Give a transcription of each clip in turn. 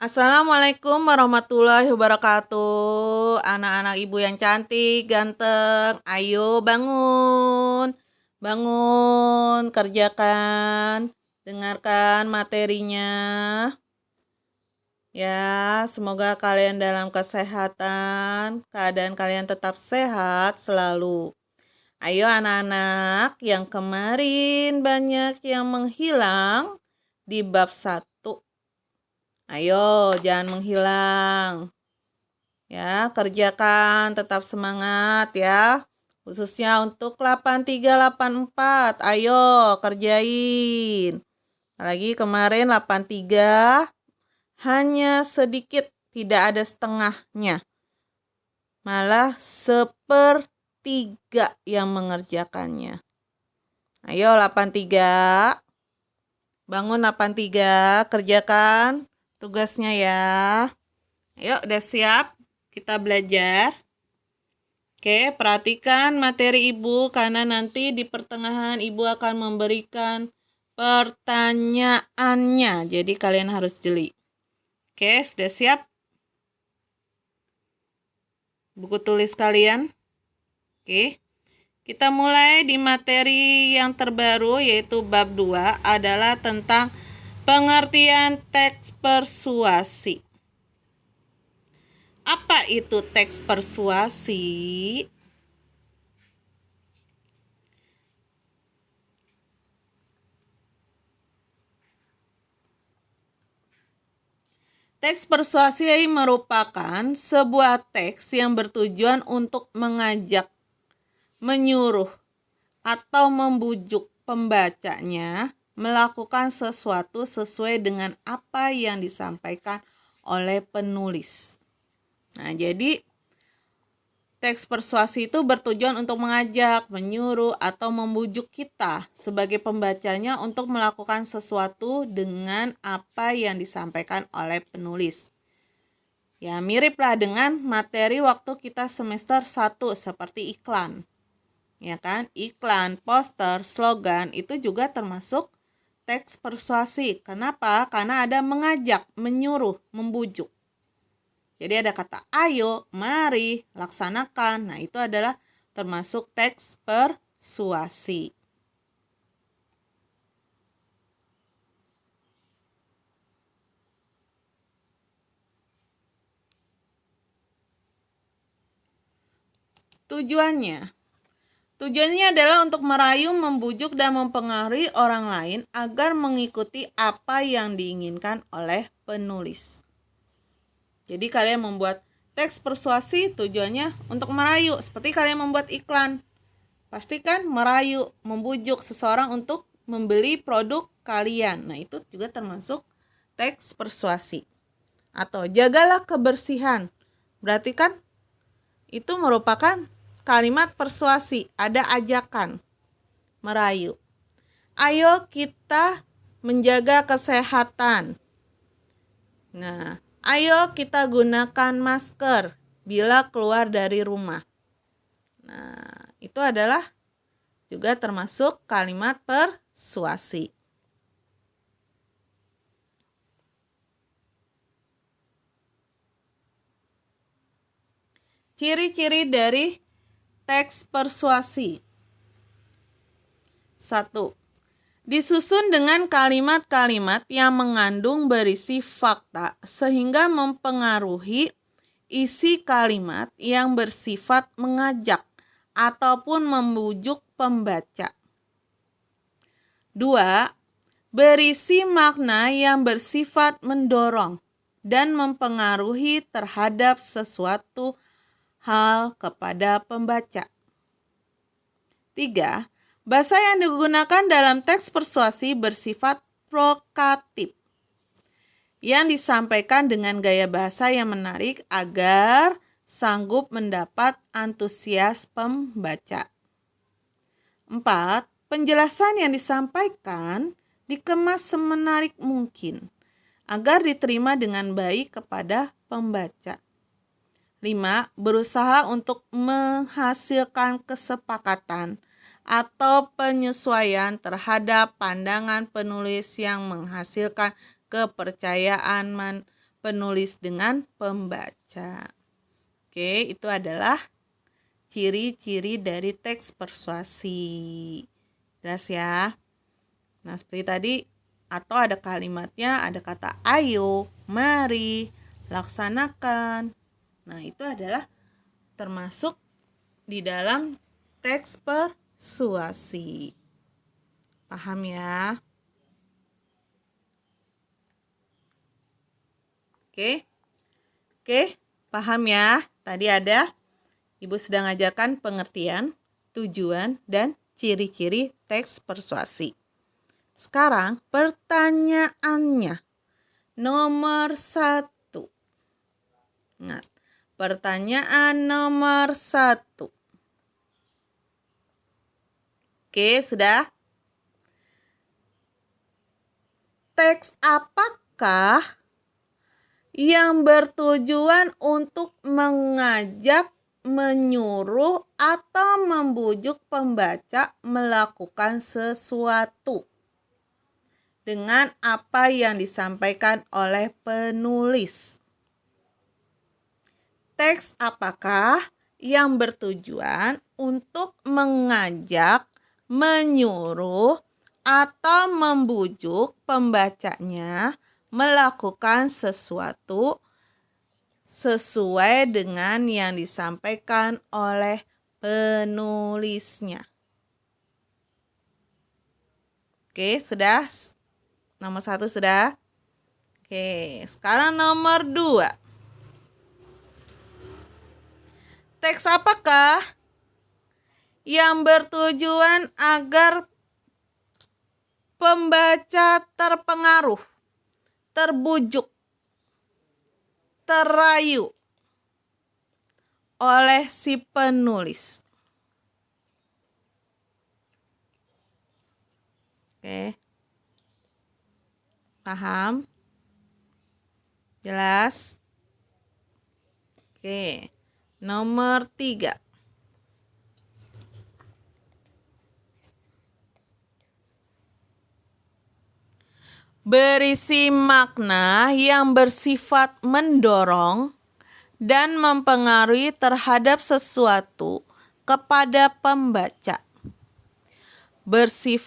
Assalamualaikum warahmatullahi wabarakatuh. Anak-anak ibu yang cantik, ganteng, ayo bangun. Bangun, kerjakan, dengarkan materinya. Ya, semoga kalian dalam kesehatan, keadaan kalian tetap sehat selalu. Ayo anak-anak, yang kemarin banyak yang menghilang di bab 1. Ayo, jangan menghilang. Ya, kerjakan, tetap semangat ya. Khususnya untuk 8384. Ayo, kerjain. Apalagi kemarin 83 hanya sedikit, tidak ada setengahnya. Malah sepertiga yang mengerjakannya. Ayo 83. Bangun 83, kerjakan tugasnya ya. Ayo, udah siap? Kita belajar. Oke, perhatikan materi ibu karena nanti di pertengahan ibu akan memberikan pertanyaannya. Jadi kalian harus jeli. Oke, sudah siap? Buku tulis kalian? Oke. Kita mulai di materi yang terbaru yaitu bab 2 adalah tentang pengertian teks persuasi. Apa itu teks persuasi? Teks persuasi merupakan sebuah teks yang bertujuan untuk mengajak, menyuruh, atau membujuk pembacanya melakukan sesuatu sesuai dengan apa yang disampaikan oleh penulis. Nah, jadi teks persuasi itu bertujuan untuk mengajak, menyuruh, atau membujuk kita sebagai pembacanya untuk melakukan sesuatu dengan apa yang disampaikan oleh penulis. Ya, miriplah dengan materi waktu kita semester 1 seperti iklan. Ya kan? Iklan, poster, slogan itu juga termasuk teks persuasi. Kenapa? Karena ada mengajak, menyuruh, membujuk. Jadi ada kata ayo, mari, laksanakan. Nah, itu adalah termasuk teks persuasi. Tujuannya adalah untuk merayu, membujuk, dan mempengaruhi orang lain agar mengikuti apa yang diinginkan oleh penulis. Jadi kalian membuat teks persuasi tujuannya untuk merayu. Seperti kalian membuat iklan. Pastikan merayu, membujuk seseorang untuk membeli produk kalian. Nah, itu juga termasuk teks persuasi. Atau jagalah kebersihan. Berarti kan itu merupakan kalimat persuasi. Ada ajakan, merayu. Ayo kita menjaga kesehatan. Nah, ayo kita gunakan masker bila keluar dari rumah. Nah, itu adalah juga termasuk kalimat persuasi. Ciri-ciri dari teks persuasi. 1. Disusun dengan kalimat-kalimat yang mengandung berisi fakta sehingga mempengaruhi isi kalimat yang bersifat mengajak ataupun membujuk pembaca. 2. Berisi makna yang bersifat mendorong dan mempengaruhi terhadap sesuatu hal kepada pembaca. 3. Bahasa yang digunakan dalam teks persuasi bersifat provokatif yang disampaikan dengan gaya bahasa yang menarik agar sanggup mendapat antusias pembaca. 4. Penjelasan yang disampaikan dikemas semenarik mungkin agar diterima dengan baik kepada pembaca. 5. Berusaha untuk menghasilkan kesepakatan atau penyesuaian terhadap pandangan penulis yang menghasilkan kepercayaan penulis dengan pembaca. Oke, itu adalah ciri-ciri dari teks persuasi. Jelas ya? Nah, seperti tadi, atau ada kalimatnya, ada kata ayo, mari, laksanakan. Nah, itu adalah termasuk di dalam teks persuasi. Paham ya? Oke. Oke, paham ya? Tadi ada Ibu sedang ajarkan pengertian, tujuan, dan ciri-ciri teks persuasi. Sekarang pertanyaannya. Nomor 1. Ingat, pertanyaan nomor 1. Oke, sudah? Teks apakah yang bertujuan untuk mengajak, menyuruh, atau membujuk pembaca melakukan sesuatu dengan apa yang disampaikan oleh penulis? Teks apakah yang bertujuan untuk mengajak, menyuruh, atau membujuk pembacanya melakukan sesuatu sesuai dengan yang disampaikan oleh penulisnya? Oke, sudah? Nomor 1 sudah? Oke, sekarang nomor 2. Teks apakah yang bertujuan agar pembaca terpengaruh, terbujuk, terayu oleh si penulis? Oke. Paham? Jelas? Oke. Nomor 3. Berisi makna yang bersifat mendorong dan mempengaruhi terhadap sesuatu kepada pembaca. Berisi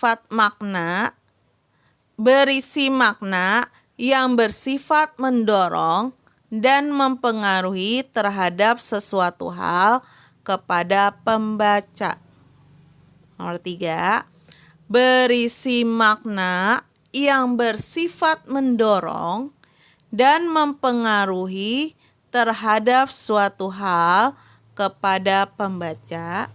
makna yang bersifat mendorong dan mempengaruhi terhadap sesuatu hal kepada pembaca. Nomor 3. Berisi makna yang bersifat mendorong dan mempengaruhi terhadap suatu hal kepada pembaca.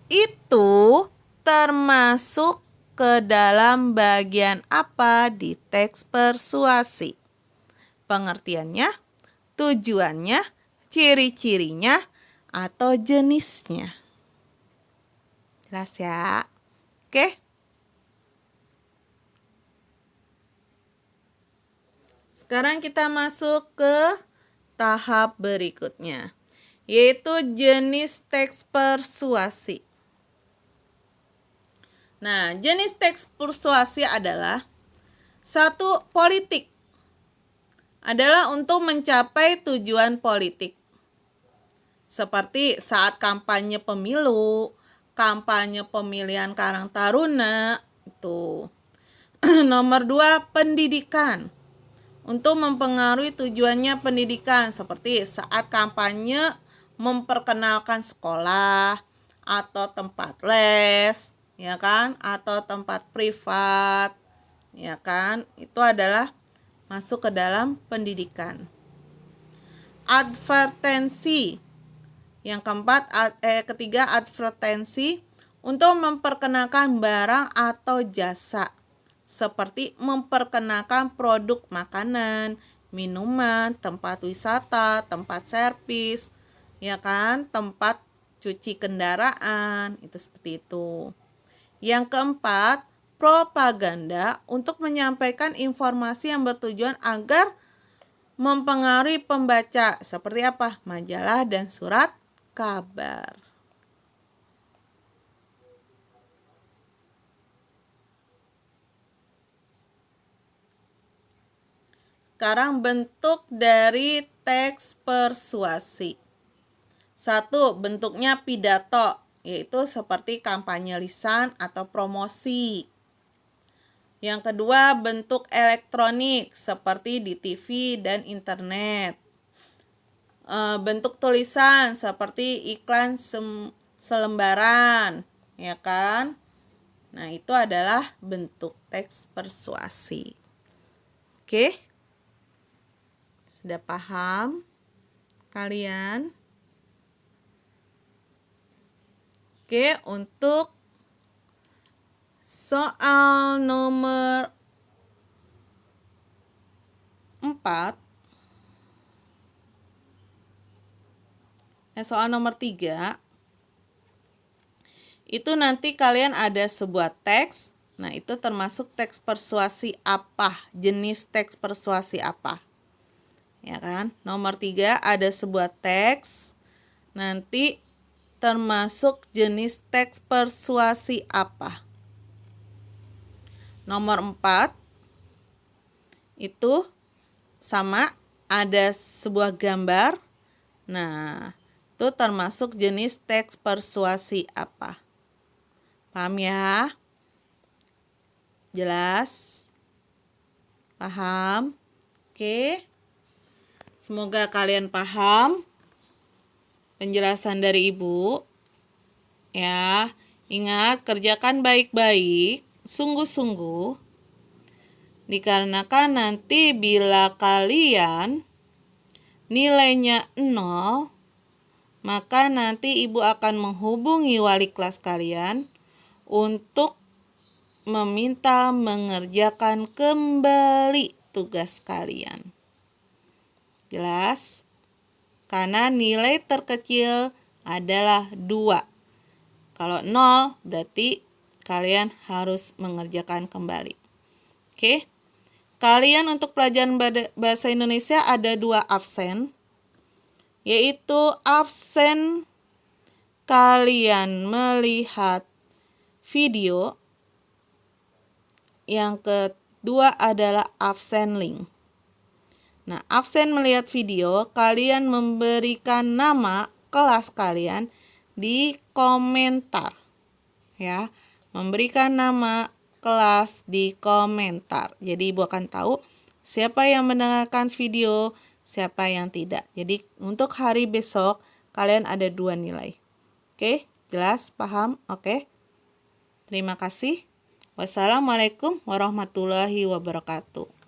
Itu termasuk ke dalam bagian apa di teks persuasi? Pengertiannya, tujuannya, ciri-cirinya, atau jenisnya. Jelas ya? Oke. Sekarang kita masuk ke tahap berikutnya, yaitu jenis teks persuasi. Nah, jenis teks persuasi adalah 1. Politik. Adalah untuk mencapai tujuan politik. Seperti saat kampanye pemilu, kampanye pemilihan Karang Taruna, itu. Nomor 2, pendidikan. Untuk mempengaruhi tujuannya pendidikan, seperti saat kampanye memperkenalkan sekolah atau tempat les, ya kan, atau tempat privat, ya kan, itu adalah masuk ke dalam pendidikan. Advertensi. Yang ketiga, advertensi untuk memperkenalkan barang atau jasa, seperti memperkenalkan produk makanan, minuman, tempat wisata, tempat servis, ya kan, tempat cuci kendaraan, itu seperti itu. Yang keempat, propaganda untuk menyampaikan informasi yang bertujuan agar mempengaruhi pembaca, seperti apa? Majalah dan surat kabar. sekarang bentuk dari teks persuasi. 1. Bentuknya pidato, yaitu seperti kampanye lisan atau promosi. Yang kedua, bentuk elektronik seperti di TV dan internet. Bentuk tulisan seperti iklan selembaran, ya kan? Nah, itu adalah bentuk teks persuasi. Oke? Sudah paham kalian? Oke, untuk soal nomor 4, soal nomor 3, itu nanti kalian ada sebuah teks. Nah, itu termasuk teks persuasi apa? Jenis teks persuasi apa? Ya kan? Nomor 3 ada sebuah teks. Nanti termasuk jenis teks persuasi apa? Nomor 4 itu sama, ada sebuah gambar. Nah, itu termasuk jenis teks persuasi apa? Paham ya? Jelas? Paham? Oke. Semoga kalian paham penjelasan dari Ibu. Ya, ingat kerjakan baik-baik, sungguh-sungguh. Dikarenakan nanti bila kalian nilainya 0, maka nanti Ibu akan menghubungi wali kelas kalian untuk meminta mengerjakan kembali tugas kalian. Jelas? Karena nilai terkecil adalah 2. Kalau 0 berarti kalian harus mengerjakan kembali. Oke? Kalian untuk pelajaran bahasa Indonesia ada 2 absen, yaitu absen kalian melihat video. Yang kedua adalah absen link. Nah, absen melihat video, kalian memberikan nama kelas kalian di komentar. Ya, memberikan nama kelas di komentar. Jadi Ibu akan tahu siapa yang mendengarkan video, siapa yang tidak. Jadi untuk hari besok kalian ada 2 nilai. Oke, jelas, paham? Oke. Terima kasih. Wassalamualaikum warahmatullahi wabarakatuh.